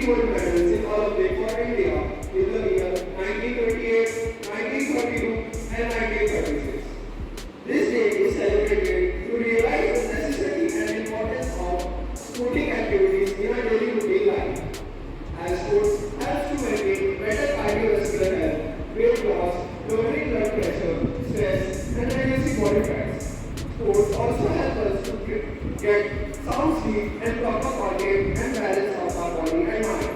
gold medals in Olympic for India in the year 1928, 1932 and 1936. This day is celebrated to realize the necessity and importance of sporting activities in our daily routine life. As sports helps to maintain better cardiovascular health, weight loss, lowering blood pressure, stress, and reducing body fats. Sports also help us to get sound sleep and proper coordinate and balance of our body and mind.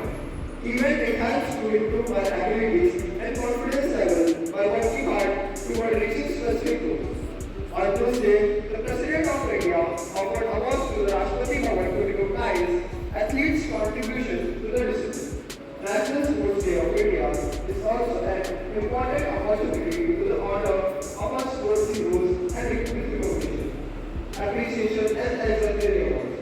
Even it helps to improve our abilities and confidence level by working hard toward reaching specific goals. On Tuesday, the President of India offered awards to the Rashtrapati Bhavan to recognize athletes' contribution to the discipline. National Sports Day of India is also an important opportunity to honor our sports heroes and recognition, appreciation and exemplary awards.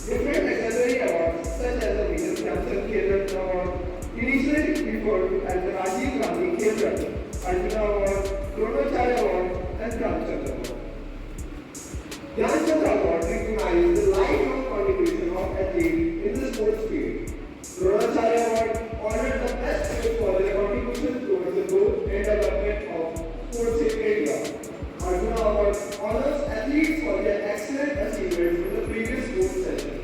Different exemplary awards such as the Major Dhyanchand Khel Ratna Award, initially referred to as the Rajiv Gandhi Khel Ratna, Arjuna Award, Dronacharya Award and Dhyanchand Award. Dhyanchand Award recognizes the lifelong contribution of athletes in the sports field. Dronacharya Award honored the best players for their contribution towards the growth and development of sports in India. Arjuna Award honors athletes for their excellent achievements in the previous sports session.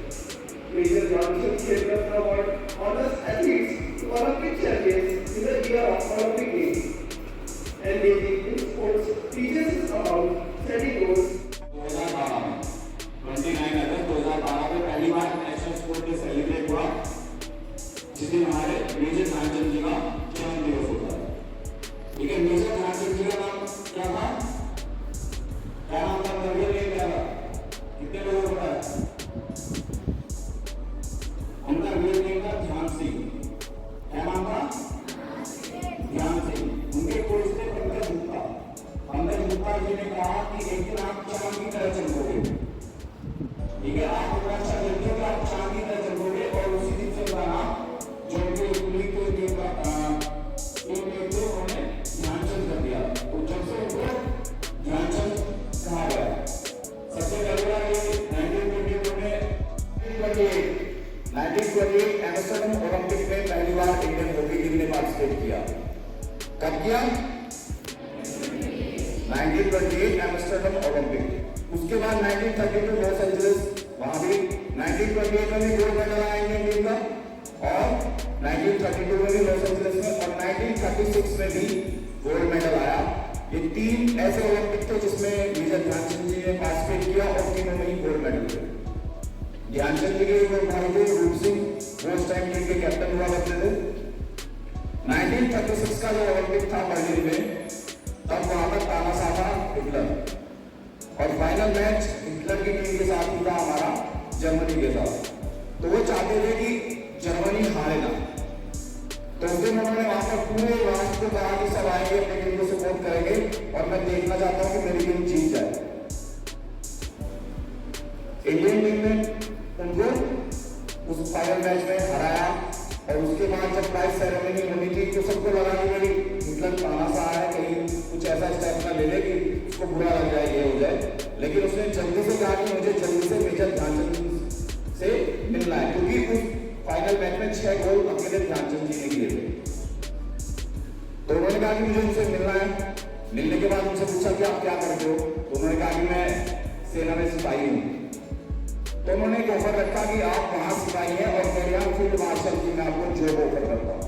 Major Dhyanchand Khel Ratna Award honors athletes to Olympic champions in the year of Olympic Games. Engaging in sports teaches us about setting goals. 29 अगस्त 2012 में पहली बार national sport day celebrate हुआ, जिस दिन हमारे major Dhyanchand जी का जन्म दिवस होता है। ठीक है, मेजर ध्यानचंद जी का नाम क्या था? क्या नाम था? मेरे लिए क्या था? कितने लोगों को पता है? उनका रियल नेम था ध्यान सिंह। क्या नाम था? ध्यान सिंह। उनके कोच थे पंकज गुप्ता। पंकज गुप्ता जी ने कहा कि एक दिन आप चांद की तरह चमकोगे। ठीक है, आप अपना अच्छा करते हो कि आप चांद की तरह चमकोगे, और उसी दिन से उनका नाम जो उनके कुली के टीम में थे उन्होंने ध्यानचंद कर दिया। तो जब से उनको ध्यानचंद कहा गया। सबसे पहले बार ये 1928 एमएसएन ओलंपिक में पहली बार इंडियन हॉकी टीम ने पार्टिसिपेट किया। कब किया? 1928 एम्स्टर्डम ओलंपिक। उसके बाद 1932 लॉस एंजलिस, वहां भी 1928 में भी गोल्ड मेडल आया इंडियन टीम का, और 1932 में भी लॉस एंजलिस में, और 1936 में भी गोल्ड मेडल आया। ये तीन ऐसे ओलंपिक थे जिसमें मेजर ध्यानचंद जी ने पार्टिसिपेट किया और तीनों में ही गोल्ड मेडल थे। ध्यानचंद जी के एक भाई थे रूप सिंह, वो उस टाइम टीम के कैप्टन हुआ करते थे। 1936 का जो ओलंपिक था बर्लिन में, तब वहां पर तानाशाह था हिटलर, और फाइनल मैच हिटलर की टीम के साथ हुआ हमारा जर्मनी के साथ। तो वो चाहते थे कि जर्मनी हारे ना, तो उस दिन उन्होंने वहां पर पूरे राष्ट्र को कहा कि सब आएंगे, अपनी टीम को सपोर्ट करेंगे, और मैं देखना चाहता हूं कि मेरी टीम जीत जाए। इंडियन टीम ने उनको उस फाइनल मैच में हराया, और उसके बाद जब प्राइज सेरेमनी होनी थी तो सबको लगा कि भाई हिटलर तानाशाह है, कहीं कुछ ऐसा स्टेप ना ले ले कि उसको बुरा लग जाए, ये हो जाए। लेकिन उसने जल्दी से कहा कि मुझे जल्दी से मेजर ध्यानचंद से मिलना है, क्योंकि उस फाइनल मैच में 6 गोल अकेले ध्यानचंद जी ने किए थे। तो उन्होंने कहा कि मुझे उनसे मिलना है। मिलने के बाद उनसे पूछा कि आप क्या करते हो, तो उन्होंने कहा कि मैं सेना में सिपाही हूँ। तो उन्होंने एक ऑफर रखा कि आप वहां सिपाही हैं और मेरे यहाँ फील्ड मार्शल की मैं आपको जॉब ऑफर करता हूँ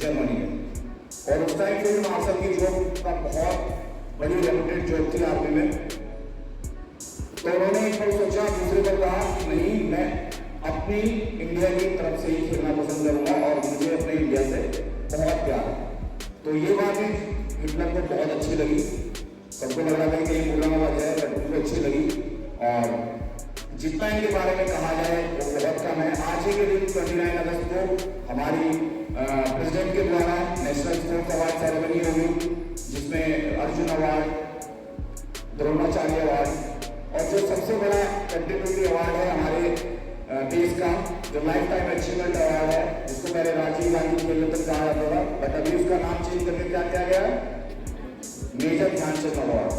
जर्मनी में। और उस टाइम फील्ड मार्शल की जॉब का बहुत बड़ी रेपुटेड जॉब थी आर्मी में। तो उन्होंने एक बार सोचा, दूसरे पर कहा कि नहीं, मैं अपनी इंडिया की तरफ से ही खेलना पसंद करूंगा और मुझे अपने इंडिया से बहुत प्यार है। तो ये बात भी हिटलर को बहुत अच्छी लगी। सबको लग रहा था कि ये बोलना वाला है, बट उनको अच्छी लगी। और जितना इनके बारे में कहा जाए वो बहुत कम है। आज ही के दिन 29 अगस्त को हमारी प्रेसिडेंट के द्वारा नेशनल स्पोर्ट्स अवार्ड सेरेमनी होगी, जिसमें अर्जुन अवार्ड, द्रोणाचार्य अवार्ड, और जो सबसे बड़ा कंट्रीब्यूटरी अवार्ड है हमारे देश का, जो लाइफ टाइम अचीवमेंट अवार्ड है, जिसको पहले राजीव गांधी खेल रत्न कहा जाता था, बट अभी उसका नाम चेंज करके क्या किया गया है? Major Dhyan Chand award.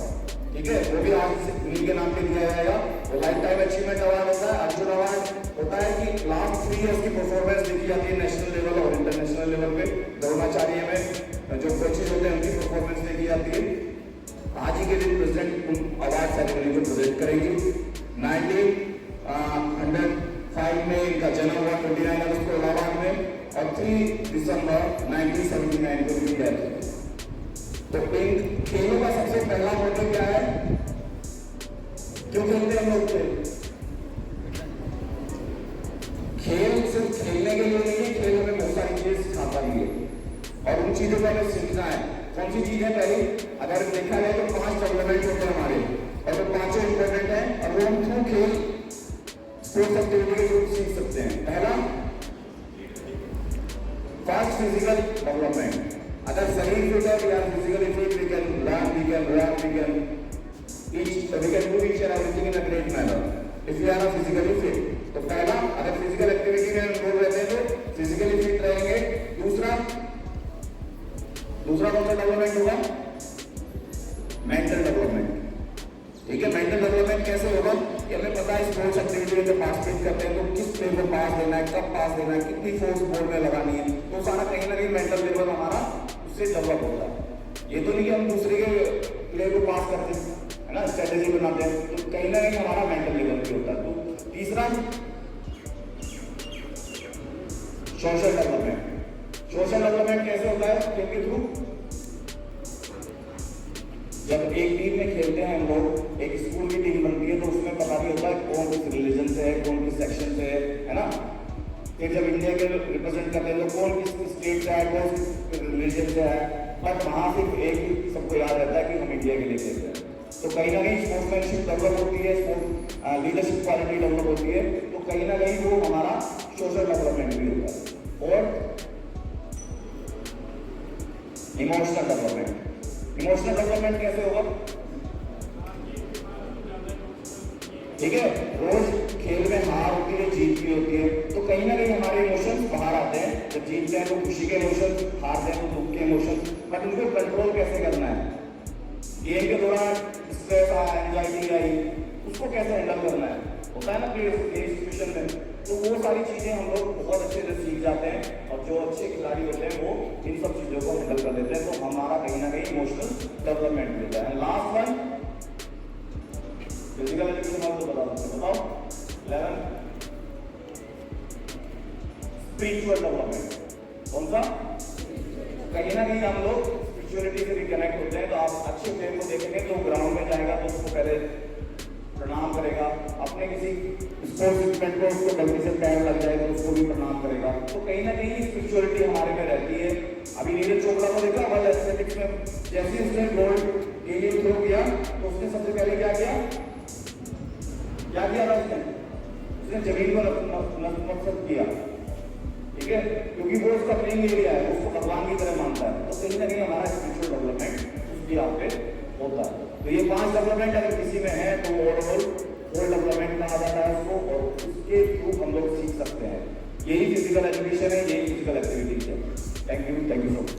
ठीक है, वो भी आज उन्हीं के नाम पे दिया जाएगा। वो लाइफ टाइम अचीवमेंट अवार्ड होता है। अर्जुन सोशल अवार्ड होता है कि लास्ट 3 इयर्स की परफॉर्मेंस देखी जाती है नेशनल लेवल और इंटरनेशनल लेवल पे। द्रोणाचार्य में जो कोचेज होते हैं उनकी परफॉर्मेंस देखी जाती है। आज ही के दिन प्रेसिडेंट अवार्ड सेरेमनी को प्रेजेंट करेंगे। 1905 में इनका जन्म हुआ 29 अगस्त को इलाहाबाद में और 3 दिसंबर 1979 को इनकी डेथ हुई। तो इन खेलों का सबसे पहला मोटिव क्या है? क्यों खेलते हैं हम लोग? खेल सिर्फ खेलने के लिए नहीं है, खेल हमें बहुत सारी चीजें सिखाता भी है और उन चीजों को हमें सीखना है। कौन सी चीज है? पहली अगर देखा जाए तो 5 डेवलपमेंट होते हैं हमारे और वो 5 इंपॉर्टेंट है और वो हम थ्रू खेल स्पोर्ट्स एक्टिविटी के थ्रू सीख सकते हैं। पहला, फर्स्ट फिजिकल डेवलपमेंट। अगर शरीर फिट है, we are physically fit, we can learn, we can run, we can do each and everything in a great manner if we are physically fit। तो पहला, अगर फिजिकल एक्टिविटी में involve रहते हैं तो फिजिकली फिट रहेंगे। दूसरा कौन सा डेवलपमेंट होगा? Mental development. ठीक है, मेंटल डेवलपमेंट कैसे होगा कि हमें पता है स्पोर्ट्स एक्टिविटी में पार्टिसिपेट करते हैं तो किस प्ले को पास देना है, कब पास देना है, कितनी फोर्स बॉल में लगानी है, तो सारा कहीं ना कहीं मेंटल लेवल हमारा उससे डेवलप होता है। ये तो नहीं कि हम दूसरे के प्ले को पास करते हैं, है ना, स्ट्रेटेजी बनाते हैं, तो कहीं ना कहीं हमारा मेंटल लेवल भी होता है। तो तीसरा, सोशल डेवलपमेंट। सोशल डेवलपमेंट कैसे होता है? खेल के थ्रू जब एक टीम में खेलते हैं हम लोग, एक स्कूल की टीम बनती है तो उसमें पता भी होता है कौन किस रिलीजन से है, कौन किस सेक्शन से है ना। फिर जब इंडिया के रिप्रेजेंट करते हैं तो कौन किस स्टेट से है, कौन किस रिलीजन से है, बट वहाँ सिर्फ एक ही सबको याद रहता है कि हम इंडिया के लिए खेलते हैं। तो कहीं ना कहीं स्पोर्ट्समैनशिप डेवलप होती है, लीडरशिप क्वालिटी डेवलप होती है, तो कहीं ना कहीं वो हमारा सोशल डेवलपमेंट भी होता है। और इमोशनल डेवलपमेंट। इमोशनल डेवलपमेंट कैसे होगा? ठीक है, रोज खेल में हार होती है, जीत भी होती है, तो कहीं ना कहीं हमारे इमोशंस बाहर आते हैं। जब जीतते हैं तो खुशी के इमोशंस, हारते हैं तो दुख के इमोशंस, बट उनको कंट्रोल कैसे करना है? गेम के दौरान स्ट्रेस आया, एंजाइटी आई, उसको कैसे हैंडल करना है, होता है ना सिचुएशन में। तो वो सारी चीजें हम लोग बहुत अच्छे से सीख जाते हैं और जो अच्छे खिलाड़ी होते हैं वो इन सब चीजों को हैंडल कर लेते हैं, तो हमारा कहीं ना कहीं इमोशनल डेवलपमेंट मिलता है। लास्ट वन, फिजिकल एजुकेशन आपको बताओ 11, स्पिरिचुअल डेवलपमेंट। कौन सा? कहीं ना कहीं हम लोग स्पिरिचुअलिटी से भी कनेक्ट होते हैं। तो आप अच्छे प्लेयर को देखेंगे तो ग्राउंड में जाएगा तो उसको पहले प्रणाम करेगा, अपने किसी स्पोर्ट्स इक्विपमेंट को उसको गलती से पैर लग जाए तो उसको भी प्रणाम करेगा। तो कहीं ना कहीं स्पिरिचुअलिटी हमारे में रहती है। अभी नीरज चोपड़ा को देखा वर्ल्ड एथलेटिक्स में, जैसे उसने गोल्ड गेम थ्रो किया तो उसने सबसे पहले क्या किया था उसने जमीन को नतमस्तक किया। ठीक है, क्योंकि वो उसका प्लेइंग एरिया है, उसको भगवान की तरह मानता है। तो कहीं ना कहीं हमारा स्पिरिचुअल डेवलपमेंट उसकी यहाँ पे होता है। तो ये 5 डेवलपमेंट अगर किसी में है तो ओवरऑल होल डेवलपमेंट कहा जाता है उसको, और उसके थ्रू हम लोग सीख सकते हैं। यही फिजिकल एजुकेशन है, यही फिजिकल एक्टिविटीज है। Thank you so much.